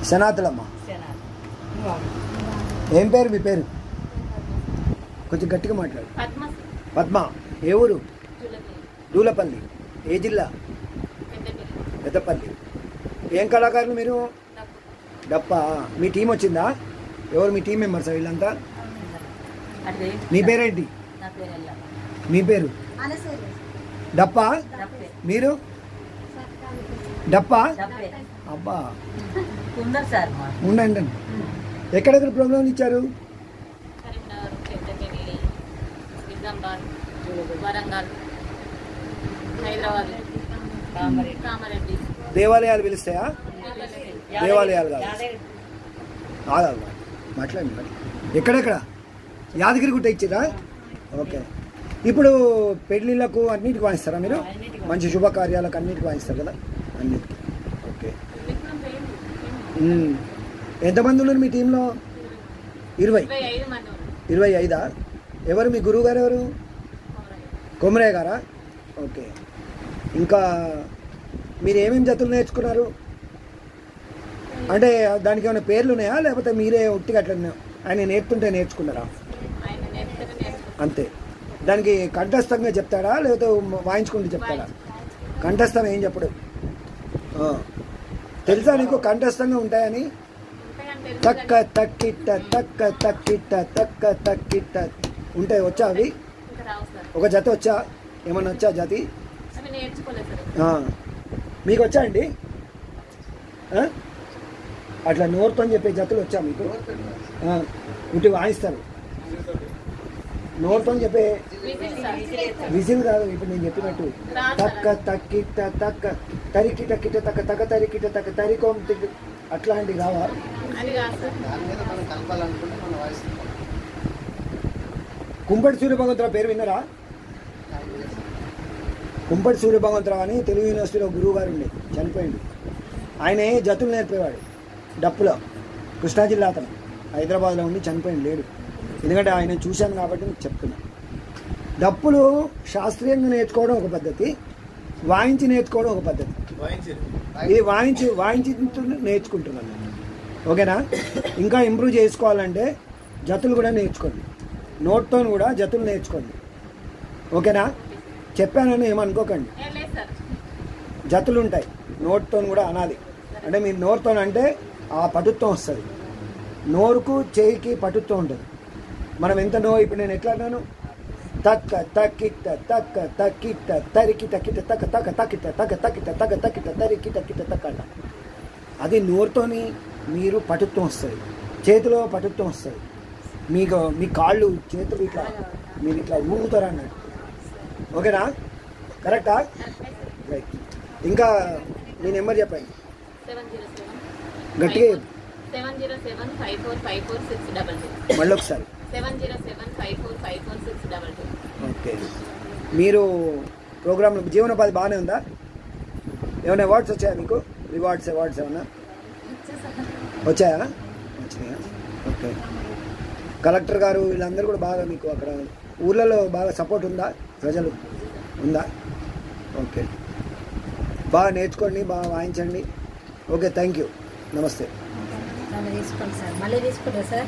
శనాతులమ్మ. ఏం పేరు మీ పేరు? కొంచెం గట్టిగా మాట్లాడు. పద్మ. ఏ ఊరు? దూలపల్లి. ఏ జిల్లా? పెద్దపల్లి. ఏం కళాకారులు మీరు? డప్ప. మీ టీం వచ్చిందా? ఎవరు మీ టీం మెంబర్స్ వీళ్ళంతా? మీ పేరేంటి? మీ పేరు? డప్ప. మీరు? డప్ప. అబ్బా ఉండండి. ఎక్కడెక్కడ ప్రోగ్రాంలు ఇచ్చారు? దేవాలయాలు పిలుస్తాయా? దేవాలయాలు కాదు. మాట్లాడండి. ఎక్కడెక్కడ? యాదగిరి గుట్ట ఇచ్చిరా? ఓకే. ఇప్పుడు పెళ్ళిళ్ళకు అన్నిటికి వాయిస్తారా మీరు? మంచి శుభకార్యాలకు అన్నిటికి వాయిస్తారు కదా? అన్నిటికి. ఓకే. ఎంతమంది ఉన్నారు మీ టీంలో? 25. ఎవరు మీ గురువు గారు? ఎవరు? కొమరయ్య గారా? ఓకే. ఇంకా మీరు ఏమేమి జతులు నేర్చుకున్నారు? అంటే దానికి ఏమైనా పేర్లు ఉన్నాయా, లేకపోతే మీరే ఒట్టిగా అట్లా ఆయన నేర్పుతుంటే నేర్చుకున్నారా? అంతే. దానికి కంఠస్థంగా చెప్తాడా, లేకపోతే వాయించుకుంటూ చెప్తాడా? కంఠస్థం ఏం చెప్పడు. తెలుసా నీకు కంఠస్థంగా ఉంటాయని? తక్క తక్కిట్ట తక్క తక్కిట్ట తక్క తక్కిట్ట ఉంటాయి. వచ్చా అవి? ఒక జత వచ్చా? ఏమన్నా వచ్చా జతి? మీకు వచ్చా అండి? అట్లా నోరుతో చెప్పే జతులు వచ్చా మీకు? ఇటు వాయిస్తారు. నోరుతో చెప్పే విజిల్ కాదు. ఇప్పుడు నేను చెప్పినట్టు తక్క తక్కిట్ట తక్క తరికిట కిట తక్క తక్క తరికిట తక్క తరికోం అట్లాంటివి కావా? కుంపటి సూర్యభగవంతరావు పేరు విన్నారా? కుంపటి సూర్యభగవంతరావు అని తెలుగు యూనివర్సిటీలో గురువు గారు ఉండే, చనిపోయింది. ఆయనే జతులు నేర్పేవాడు డప్పులో. కృష్ణా జిల్లా అతను. హైదరాబాద్లో ఉండి చనిపోయింది, లేడు. ఎందుకంటే ఆయన చూశాను కాబట్టి మీకు చెప్తున్నా. డప్పులు శాస్త్రీయంగా నేర్చుకోవడం ఒక పద్ధతి, వాయించి నేర్చుకోవడం ఒక పద్ధతి. ఇది వాయించి నేర్చుకుంటున్నాను. ఓకేనా? ఇంకా ఇంప్రూవ్ చేసుకోవాలంటే జతులు కూడా నేర్చుకోండి. నోట్తో కూడా జతులు నేర్చుకోండి. ఓకేనా? చెప్పానని ఏమనుకోకండి. జతులు ఉంటాయి, నోట్తో కూడా అనాలి. అంటే మీరు నోరుతో అంటే ఆ పటుత్వం వస్తుంది. నోరుకు చేయికి పటుత్వం ఉంటుంది. మనం ఎంత ఇప్పుడు నేను ఎట్లా అన్నాను? తక్క తక్కిట్ట తక్క తక్కిట్ట తరికి తక్కిట తక్క తక్క తక్కిట తక్క తక్కిట తక్క తక్కిట తరికి తక్కిట తక్క అంట. అది నోరుతోని మీరు పటుత్వం వస్తుంది, చేతిలో పటుత్వం వస్తుంది. మీకు మీ కాళ్ళు చేతులు ఇట్లా మీరు ఇట్లా ఊగుతారు అన్నట్టు. ఓకేనా? కరెక్టా? రైట్. ఇంకా మీ నెంబర్ చెప్పండి గట్టిగా. మళ్ళీ ఒకసారి. ఓకే. మీరు ప్రోగ్రామ్ జీవనోపాధి బాగానే ఉందా? ఏమైనా అవార్డ్స్ వచ్చాయా మీకు? అవార్డ్స్ ఏమన్నా వచ్చాయా? వచ్చినాయా? ఓకే. కలెక్టర్ గారు వీళ్ళందరూ కూడా బాగా మీకు అక్కడ ఊర్లలో బాగా సపోర్ట్ ఉందా? ప్రజలు ఉందా? ఓకే. బాగా నేర్చుకోండి, బాగా వాయించండి. Okay, thank you. నమస్తే. తీసుకోండి సార్. మళ్ళీ తీసుకుంటా సార్.